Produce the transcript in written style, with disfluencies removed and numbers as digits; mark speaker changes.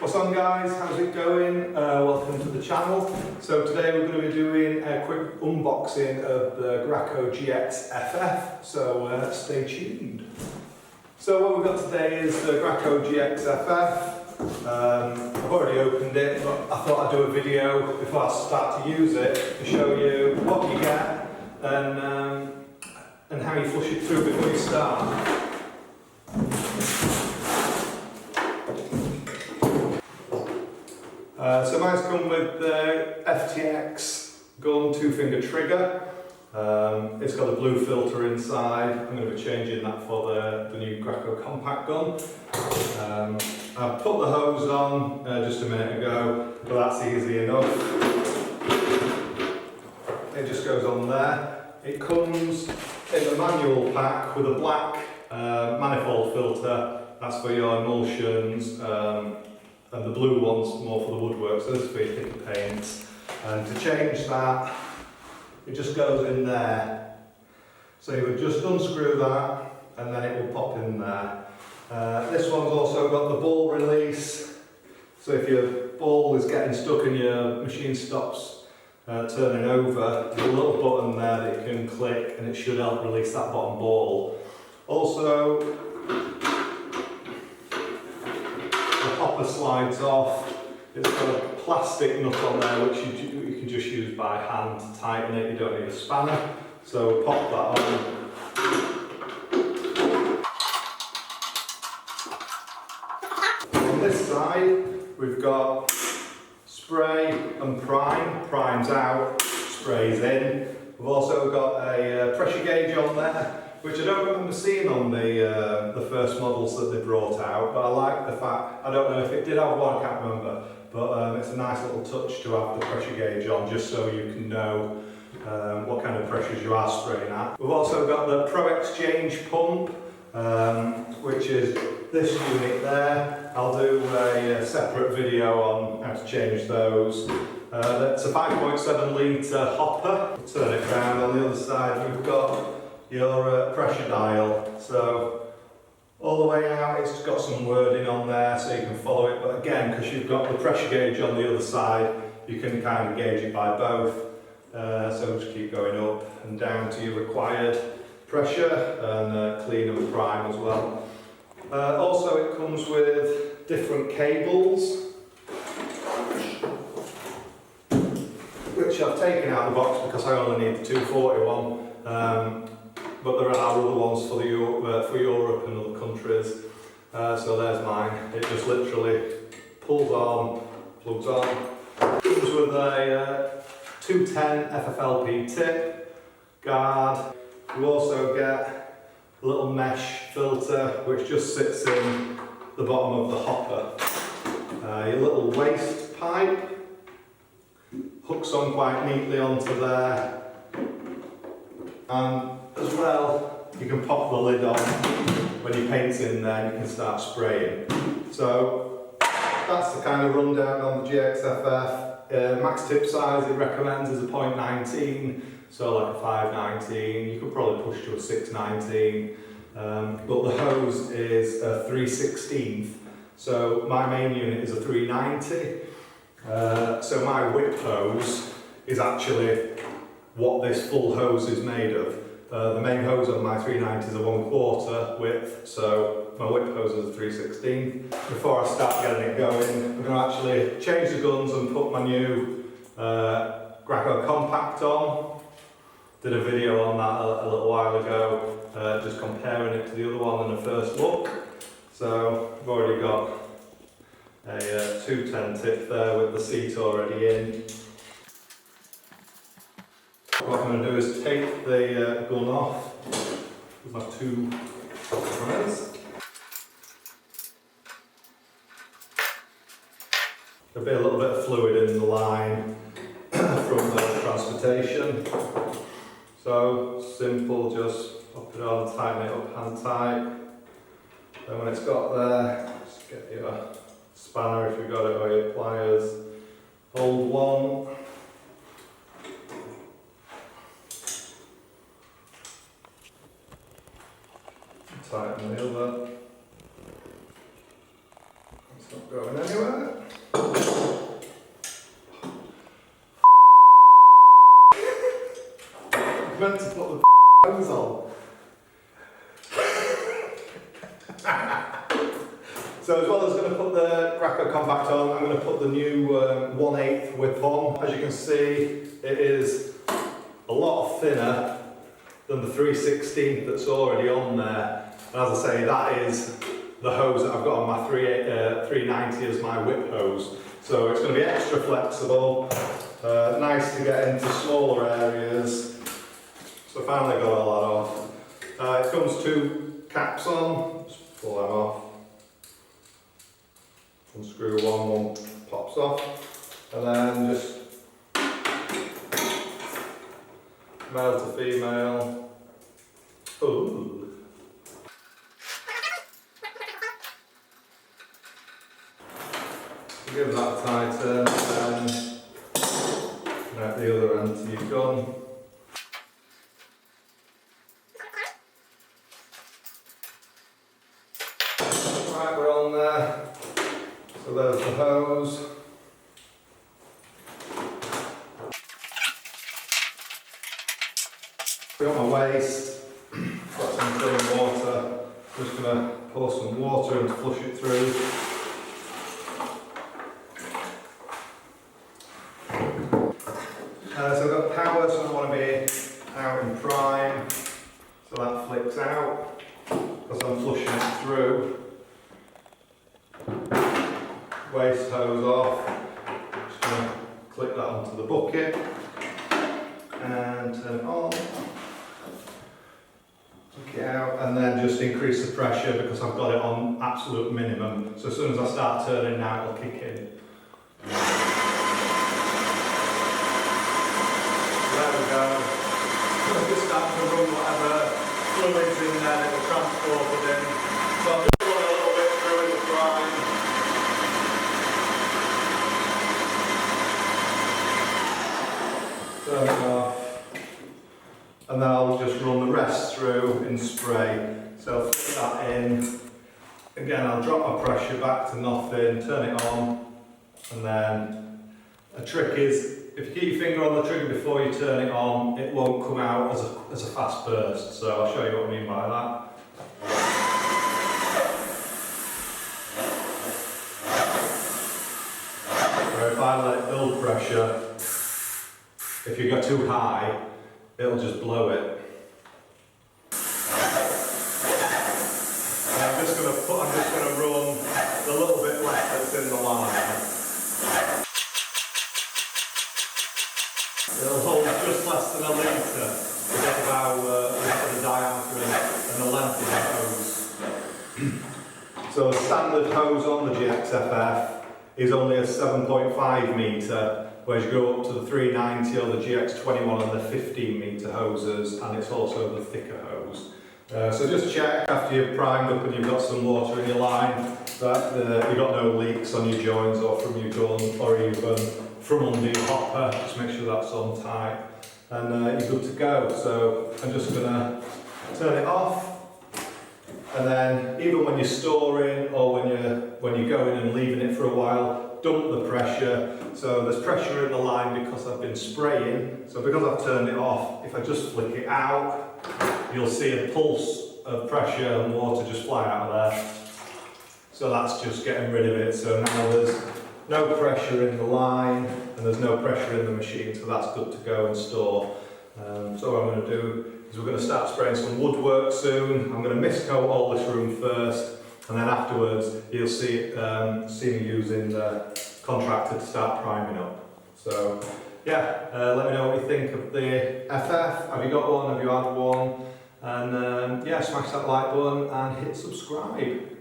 Speaker 1: What's on, guys? How's it going? Welcome to the channel. So today we're going to be doing a quick unboxing of the Graco GX FF, so stay tuned. So what we've got today is the Graco GX FF. I've already opened it, but I thought I'd do a video before I start to use it to show you what you get and how you flush it through before you start. So mine's come with the FTX gun 2-finger trigger. It's got a blue filter inside. I'm going to be changing that for the new Graco compact gun. I put the hose on just a minute ago, but that's easy enough. It just goes on there. It comes in a manual pack with a black manifold filter. That's for your emulsions. And the blue one's more for the woodwork, so this is for your thicker paints. And to change that, it just goes in there. So you would just unscrew that, and then it will pop in there. This one's also got the ball release, so if your ball is getting stuck and your machine stops turning over, there's a little button there that you can click, and it should help release that bottom ball. Also, hopper slides off. It's got a plastic nut on there which you can just use by hand to tighten it. You don't need a spanner. So pop that on. On this side we've got spray and prime. Prime's out, spray's in. We've also got a pressure gauge on there, which I don't remember seeing on the first models that they brought out, but I like the fact, I don't know if it did have one, I can't remember, but it's a nice little touch to have the pressure gauge on, just so you can know what kind of pressures you are spraying at. We've also got the Pro Exchange pump, which is this unit there. I'll do a separate video on how to change those. That's a 5.7 litre hopper. Turn it around. On the other side we've got your pressure dial. So all the way out it's got some wording on there so you can follow it, but again, because you've got the pressure gauge on the other side, you can kind of gauge it by both. So just keep going up and down to your required pressure, and clean and prime as well. Also it comes with different cables, which I've taken out of the box because I only need the 240 one. But there are other ones for Europe and other countries. So there's mine. It just literally pulls on, plugs on. Comes with a 210 FFLP tip, guard. You also get a little mesh filter which just sits in the bottom of the hopper. Your little waste pipe hooks on quite neatly onto there. And as well, you can pop the lid on when your paint's in there and you can start spraying. So that's the kind of rundown on the GXFF. Max tip size it recommends is a 0.19, so like a 519. You could probably push to a 619, but the hose is a 3/16. So my main unit is a 390. So my whip hose is actually what this full hose is made of. The main hose on my 390 is a 1/4 width, so my whip hose is a 3/16. Before I start getting it going, I'm going to actually change the guns and put my new Graco compact on. Did a video on that a little while ago, just comparing it to the other one in the first look. So I've already got a 210 tip there with the seat already in. What I'm going to do is take the gun off with my two runners. There'll be a little bit of fluid in the line from the transportation. So simple, just pop it on, tighten it up hand tight. Then when it's got there, just get your spanner if you've got it, or your pliers. Hold one. Tighten the other. It's not going anywhere. meant to put the hose on. So as well as going to put the Graco compact on, I'm going to put the new 1/8 whip on. As you can see, it is a lot thinner than the 3/16 that's already on there. And as I say, that is the hose that I've got on my 390 as my whip hose. So it's going to be extra flexible, nice to get into smaller areas. So I finally got all that off. It comes 2 caps on, just pull them off. Unscrew one pops off. And then just male to female. Ooh. Give that a tighten and then connect the other end to your gun. Right, we're on there. So there's the hose. Got my waste, got some clean water. Just going to pour some water in to flush it through. So I've got power, so I want to be out in prime, so that flicks out because I'm flushing it through. Waste hose off, just going to click that onto the bucket and turn it on, click it out, and then just increase the pressure because I've got it on absolute minimum, so as soon as I start turning now it'll kick in. There we go. I'm just starting to run whatever fluids in there that were transported in. So I'm just running a little bit through in the prime. Turn it off. And then I'll just run the rest through in spray. So put that in. Again, I'll drop my pressure back to nothing, turn it on, and then a trick is, if you keep your finger on the trigger before you turn it on, it won't come out as a fast burst. So I'll show you what I mean by that. Where if I let it build pressure, if you go too high, it'll just blow it. And I'm just going to run the little bit left that's in the line. It'll hold just less than a litre because of how the diameter and the length of the hose. So a standard hose on the GX FF is only a 7.5 metre, whereas you go up to the 390 or the GX21 and the 15 metre hoses, and it's also the thicker hose. So just check after you've primed up and you've got some water in your line that you've got no leaks on your joints or from your gun or even from under your hopper. Just make sure that's on tight and you're good to go. So I'm just going to turn it off, and then even when you're storing or when you're going and leaving it for a while, dump the pressure. So there's pressure in the line because I've been spraying. So because I've turned it off, if I just flick it out, you'll see a pulse of pressure and water just fly out of there. So that's just getting rid of it. So now there's no pressure in the line and there's no pressure in the machine, so that's good to go and store. So what I'm going to do is we're going to start spraying some woodwork soon. I'm going to mist coat all this room first, and then afterwards you'll see me using the contractor to start priming up. So yeah, let me know what you think of the FF. Have you got one? Have you had one? And yeah, smash that like button and hit subscribe.